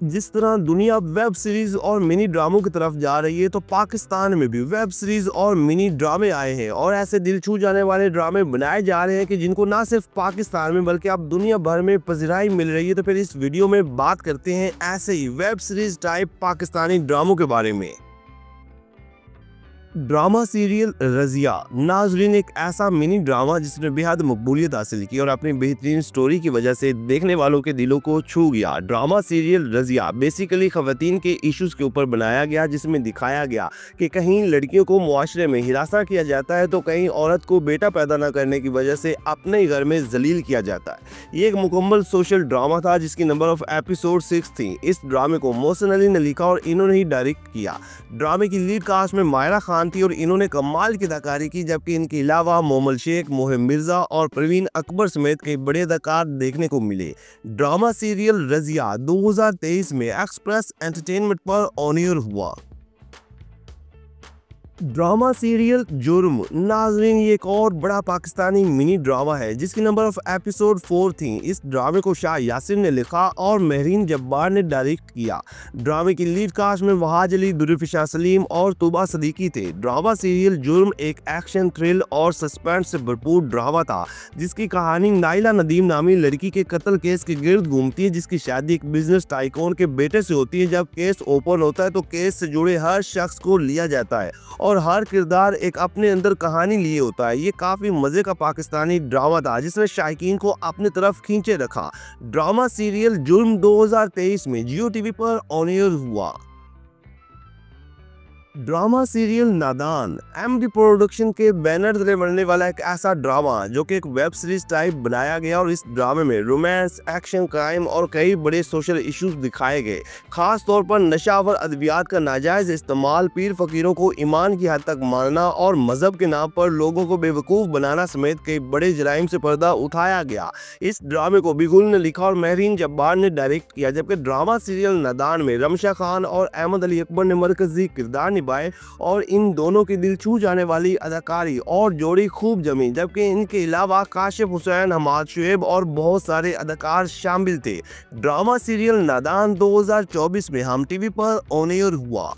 जिस तरह दुनिया वेब सीरीज और मिनी ड्रामों की तरफ जा रही है, तो पाकिस्तान में भी वेब सीरीज और मिनी ड्रामे आए हैं और ऐसे दिल छू जाने वाले ड्रामे बनाए जा रहे हैं कि जिनको ना सिर्फ पाकिस्तान में बल्कि अब दुनिया भर में पज़िराई मिल रही है। तो फिर इस वीडियो में बात करते हैं ऐसे ही वेब सीरीज टाइप पाकिस्तानी ड्रामों के बारे में। ड्रामा सीरियल रज़िया नाजरीन एक ऐसा मिनी ड्रामा जिसने बेहद मकबूलियत हासिल की और अपनी बेहतरीन स्टोरी की वजह से देखने वालों के दिलों को छू गया। ड्रामा सीरियल रज़िया बेसिकली ख़वातीन के इश्यूज़ के ऊपर बनाया गया, जिसमें दिखाया गया कि कहीं लड़कियों को मुआशरे में हिरासा किया जाता है तो कहीं औरत को बेटा पैदा न करने की वजह से अपने ही घर में जलील किया जाता है। ये एक मुकम्मल सोशल ड्रामा था जिसकी नंबर ऑफ एपिसोड 6 थी। इस ड्रामे को मोहसिन अली ने लिखा और इन्होंने ही डायरेक्ट किया। ड्रामे की लीड कास्ट में मायरा खान थी और इन्होंने कमाल की अदाकारी की, जबकि इनके अलावा मोहम्मद शेख, मोहिम मिर्जा और प्रवीण अकबर समेत कई बड़े अदाकार देखने को मिले। ड्रामा सीरियल रज़िया 2023 में एक्सप्रेस एंटरटेनमेंट पर ऑन एयर हुआ। ड्रामा सीरियल जुर्म नाजरीन ये एक और बड़ा पाकिस्तानी मिनी ड्रामा है जिसकी नंबर ऑफ एपिसोड 4 थी। इस ड्रामे को शाह यासिर ने लिखा और महरीन जब्बार ने डायरेक्ट किया। ड्रामे की लीड कास्ट में वहाज अली, दुरुफिशा सलीम और तुबा सदीकी थे। ड्रामा सीरियल जुर्म एक एक्शन, थ्रिल और सस्पेंस से भरपूर ड्रामा था जिसकी कहानी नाइला नदीम नामी लड़की के कत्ल केस के गिर्द घूमती है, जिसकी शादी एक बिजनेस टाइकून के बेटे से होती है। जब केस ओपन होता है तो केस से जुड़े हर शख्स को लिया जाता है और हर किरदार एक अपने अंदर कहानी लिए होता है। ये काफी मजे का पाकिस्तानी ड्रामा था जिसने शायकीन को अपनी तरफ खींचे रखा। ड्रामा सीरियल जुर्म 2023 में जियो टीवी पर ऑन एयर हुआ। ड्रामा सीरियल नादान एमडी प्रोडक्शन के बैनर तले बनने वाला एक ऐसा ड्रामा जो कि एक वेब सीरीज टाइप बनाया गया और इस ड्रामे में रोमांस, एक्शन, क्राइम और कई बड़े सोशल इश्यूज दिखाए गए। खास तौर पर नशावर अद्वियात का नाजायज इस्तेमाल, पीर फकीरों को ईमान की हद तक मानना और मजहब के नाम पर लोगों को बेवकूफ़ बनाना समेत कई बड़े जराइम से पर्दा उठाया गया। इस ड्रामे को बिगुल ने लिखा और महरीन जब्बार ने डायरेक्ट किया, जबकि ड्रामा सीरियल नादान में रमशा खान और अहमद अली अकबर ने मरकजी किरदार निभाए और इन दोनों की दिल छू जाने वाली अदाकारी और जोड़ी खूब जमी। जबकि इनके अलावा काशिफ हुसैन, हमाद शुएब और बहुत सारे अदाकार शामिल थे। ड्रामा सीरियल नादान 2024 में हम टीवी पर ऑन एयर हुआ।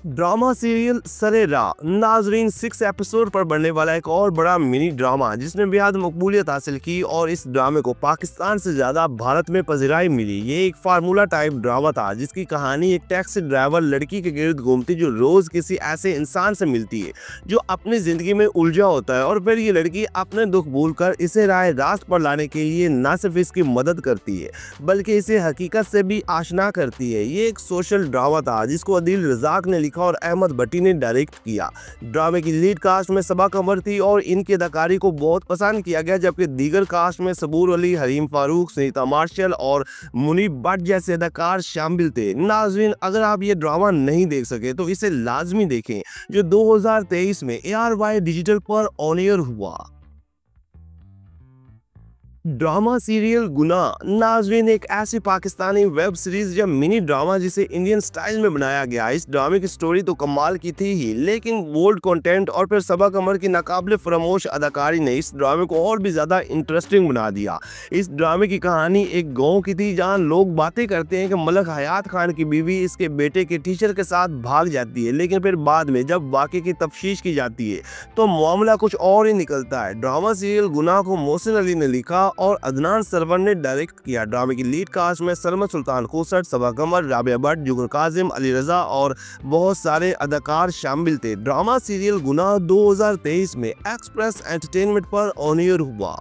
ड्रामा सीरियल सरेरा नाजरीन 6 एपिसोड पर बनने वाला एक और बड़ा मिनी ड्रामा जिसने बेहद मकबूलियत हासिल की और इस ड्रामे को पाकिस्तान से ज़्यादा भारत में पज़िराई मिली। ये एक फार्मूला टाइप ड्रामा था जिसकी कहानी एक टैक्सी ड्राइवर लड़की के गिर्द घूमती जो रोज़ किसी ऐसे इंसान से मिलती है जो अपनी ज़िंदगी में उलझा होता है और फिर ये लड़की अपने दुख भूलकर इसे राह रास्त पर लाने के लिए न सिर्फ इसकी मदद करती है बल्कि इसे हकीकत से भी आशना करती है। ये एक सोशल ड्रामा था जिसको अदील रज़ाक ने लिखा और अहमद भट्टी ने डायरेक्ट किया। ड्रामे की लीड कास्ट में सबा कमर थी और इनकी अदाकारी को बहुत पसंद किया गया, जबकि दीगर कास्ट में सबूर अली, हरीम फारूक, सुनीता मार्शल और मुनीब भट्ट जैसे अदाकार शामिल थे। नाज़रीन अगर आप ये ड्रामा नहीं देख सके तो इसे लाजमी देखें जो 2023 में ARY डिजिटल पर ऑन एयर हुआ। ड्रामा सीरियल गुनाह नाजरीन एक ऐसी पाकिस्तानी वेब सीरीज या मिनी ड्रामा जिसे इंडियन स्टाइल में बनाया गया। इस ड्रामे की स्टोरी तो कमाल की थी ही, लेकिन बोल्ड कंटेंट और फिर सबा कमर की नाकाबिले फरामोश अदाकारी ने इस ड्रामे को और भी ज़्यादा इंटरेस्टिंग बना दिया। इस ड्रामे की कहानी एक गाँव की थी जहाँ लोग बातें करते हैं कि मलक हयात खान की बीवी इसके बेटे के टीचर के साथ भाग जाती है, लेकिन फिर बाद में जब वाक़े की तफ्तीश की जाती है तो मामला कुछ और ही निकलता है। ड्रामा सीरियल गुनाह को मोहसिन अली ने लिखा और अदनान सरवर ने डायरेक्ट किया। ड्रामे की लीड कास्ट में सलमत सुल्तान खोसट, सबा कमर, राबिया भट्ट, जुगर काजिम, अली रजा और बहुत सारे अदाकार शामिल थे। ड्रामा सीरियल गुनाह 2023 में एक्सप्रेस एंटरटेनमेंट पर ऑन एयर हुआ।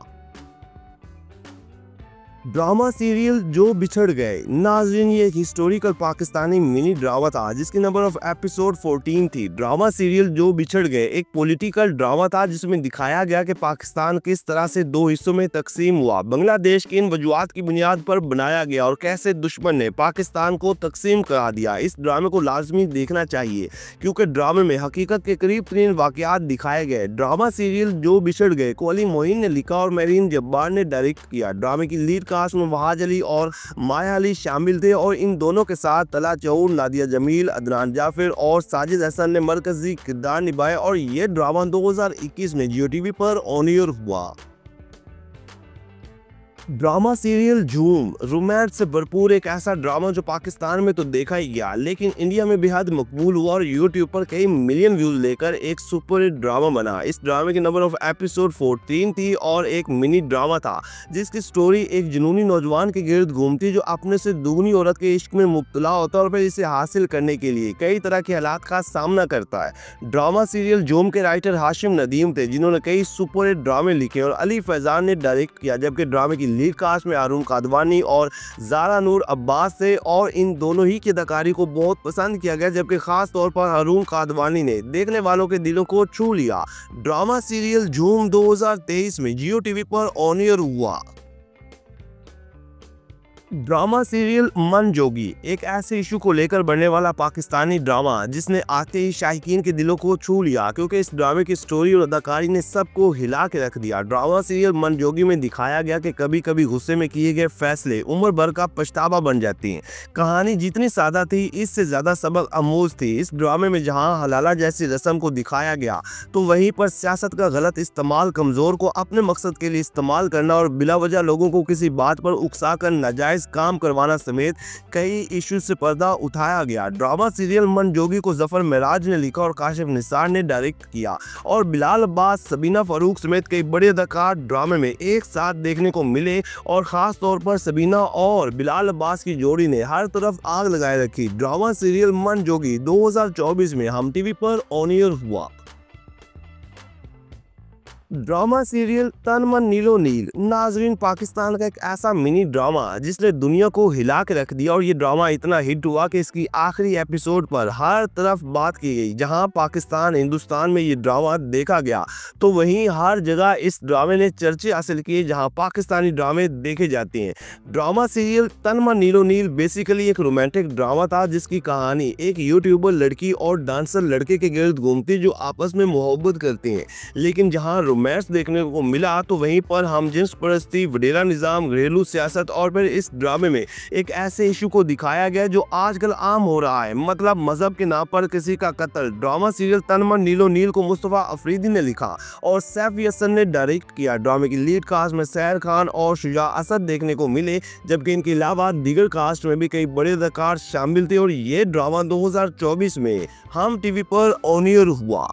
ड्रामा सीरियल जो बिछड़ गए नाज़रीन ये एक हिस्टोरिकल पाकिस्तानी मिनी ड्रामा था जिसकी नंबर ऑफ एपिसोड 14 थी। ड्रामा सीरियल जो बिछड़ गए एक पॉलिटिकल ड्रामा था जिसमें दिखाया गया कि पाकिस्तान किस तरह से दो हिस्सों में तकसीम हुआ, बांग्लादेश की इन वजूहात की बुनियाद पर बनाया गया और कैसे दुश्मन ने पाकिस्तान को तकसीम करा दिया। इस ड्रामे को लाजमी देखना चाहिए क्योंकि ड्रामे में हकीकत के करीब तरीन वाक़यात दिखाए गए। ड्रामा सीरियल जो बिछड़ गए को अली मोइन ने लिखा और महरीन जब्बार ने डायरेक्ट किया। ड्रामे की लीड कास्ट में वहाज अली और माया अली शामिल थे और इन दोनों के साथ तला चौर, नादिया जमील, अदनान जाफिर और साजिद हसन ने मरकजी किरदार निभाए और ये ड्रामा 2021 में जियो टीवी पर ऑन एयर हुआ। ड्रामा सीरियल झूम रोमांस से भरपूर एक ऐसा ड्रामा जो पाकिस्तान में तो देखा ही गया लेकिन इंडिया में बेहद मकबूल हुआ और यूट्यूब पर कई मिलियन व्यूज लेकर एक सुपर हिट ड्रामा बना। इस ड्रामे की नंबर ऑफ एपिसोड 14 थी और एक मिनी ड्रामा था जिसकी स्टोरी एक जुनूनी नौजवान के गिर्द घूमती जो अपने से दुगनी औरत के इश्क में मुब्तला होता है और फिर इसे हासिल करने के लिए कई तरह के हालात का सामना करता है। ड्रामा सीरियल झूम के राइटर हाशिम नदीम थे जिन्होंने कई सुपर हिट ड्रामे लिखे और अली फैजान ने डायरेक्ट किया, जबकि ड्रामे की लीड कास्ट में हारून कादवानी और ज़ारा नूर अब्बास थे और इन दोनों ही की अदाकारी को बहुत पसंद किया गया, जबकि खास तौर पर हारून कादवानी ने देखने वालों के दिलों को छू लिया। ड्रामा सीरियल झूम 2023 में जियो टीवी पर ऑन एयर हुआ। ड्रामा सीरियल मन जोगी एक ऐसे इशू को लेकर बनने वाला पाकिस्तानी ड्रामा जिसने आते ही शायकीन के दिलों को छू लिया, क्योंकि इस ड्रामे की स्टोरी और अदाकारी ने सबको हिला के रख दिया। ड्रामा सीरियल मन जोगी में दिखाया गया कि कभी कभी गुस्से में किए गए फैसले उम्र भर का पछतावा बन जाती हैं। कहानी जितनी सादा थी इससे ज़्यादा सबक आमूज थी। इस ड्रामे में जहाँ हलाला जैसी रस्म को दिखाया गया तो वहीं पर सियासत का गलत इस्तेमाल, कमज़ोर को अपने मकसद के लिए इस्तेमाल करना और बिलावजह लोगों को किसी बात पर उकसा कर नाजायज काम करवाना समेत कई इश्यूज से पर्दा उठाया गया। ड्रामा सीरियल मन जोगी को जफर मेराज ने लिखा और काशिफ निसार ने डायरेक्ट किया और बिलाल अब्बास, सबीना फारूक समेत कई बड़े अदाकार ड्रामे में एक साथ देखने को मिले और खास तौर पर सबीना और बिलाल अब्बास की जोड़ी ने हर तरफ आग लगाए रखी। ड्रामा सीरियल मन जोगी 2024 में हम टीवी पर ऑन एयर हुआ। ड्रामा सीरियल तन मन नीलो नील नाजरीन पाकिस्तान का एक ऐसा मिनी ड्रामा जिसने दुनिया को हिला के रख दिया और ये ड्रामा इतना हिट हुआ कि इसकी आखिरी एपिसोड पर हर तरफ बात की गई। जहां पाकिस्तान हिंदुस्तान में ये ड्रामा देखा गया तो वहीं हर जगह इस ड्रामे ने चर्चे हासिल किए जहां पाकिस्तानी ड्रामे देखे जाते हैं। ड्रामा सीरियल तन मन नीलो नील बेसिकली एक रोमांटिक ड्रामा था जिसकी कहानी एक यूट्यूबर लड़की और डांसर लड़के के गिर्द घूमती जो आपस में मोहब्बत करते हैं, लेकिन जहां रोमांस देखने को मिला तो वहीं पर हम जिन्स परस्ती, वडेरा निज़ाम, घरेलू सियासत और फिर इस ड्रामे में एक ऐसे इशू को दिखाया गया जो आजकल आम हो रहा है, मतलब मजहब के नाम पर किसी का कत्ल। ड्रामा सीरियल तन मन नीलो नील को मुस्तफा अफरीदी ने लिखा और सैफ हसन ने डायरेक्ट किया। ड्रामे की लीड कास्ट में सैर खान और शुजा असद देखने को मिले, जबकि इनके अलावा दीगर कास्ट में भी कई बड़े अदाकार शामिल थे और ये ड्रामा 2024 में हम टीवी पर ऑन एयर हुआ।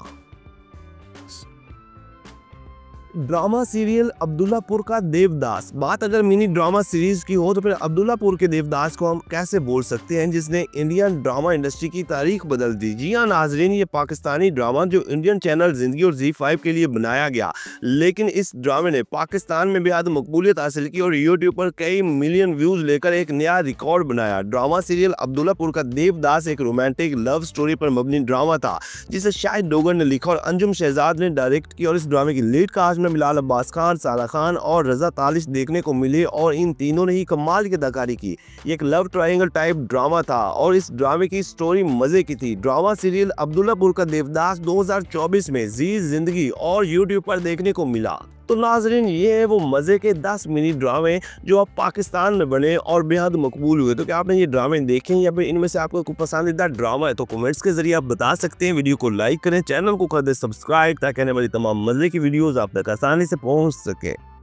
ड्रामा सीरियल अब्दुल्लापुर का देवदास। बात अगर मिनी ड्रामा सीरीज की हो तो फिर अब्दुल्लापुर के देवदास को हम कैसे बोल सकते हैं जिसने इंडियन ड्रामा इंडस्ट्री की तारीख बदल दी। जी हाँ नाजरीन, ये पाकिस्तानी ड्रामा जो इंडियन चैनल जिंदगी और ZEE5 के लिए बनाया गया, लेकिन इस ड्रामे ने पाकिस्तान में बेहद मकबूलियत हासिल की और यूट्यूब पर कई मिलियन व्यूज लेकर एक नया रिकॉर्ड बनाया। ड्रामा सीरियल अब्दुल्लापुर का देवदास एक रोमांटिक लव स्टोरी पर मबनी ड्रामा था जिसे शाहिद डोगर ने लिखा और अंजुम शहजाद ने डायरेक्ट किया और इस ड्रामे की लीड कास्ट में बिलाल अब्बास खान, सारा खान और रजा तालिश देखने को मिले और इन तीनों ने ही कमाल की अदाकारी की। एक लव ट्रायंगल टाइप ड्रामा था और इस ड्रामे की स्टोरी मजे की थी। ड्रामा सीरियल अब्दुल्लापुर का देवदास 2024 में जी जिंदगी और यूट्यूब पर देखने को मिला। तो नाजरीन, ये है वो मज़े के 10 मिनी ड्रामे जो अब पाकिस्तान में बने और बेहद मकबूल हुए। तो क्या आपने ये ड्रामे देखे या फिर इनमें से आपको कोई पसंदीदा ड्रामा है तो कमेंट्स के जरिए आप बता सकते हैं। वीडियो को लाइक करें, चैनल को कर दें सब्सक्राइब ताकि आने वाली तमाम मज़े की वीडियोज़ आप तक आसानी से पहुँच सके।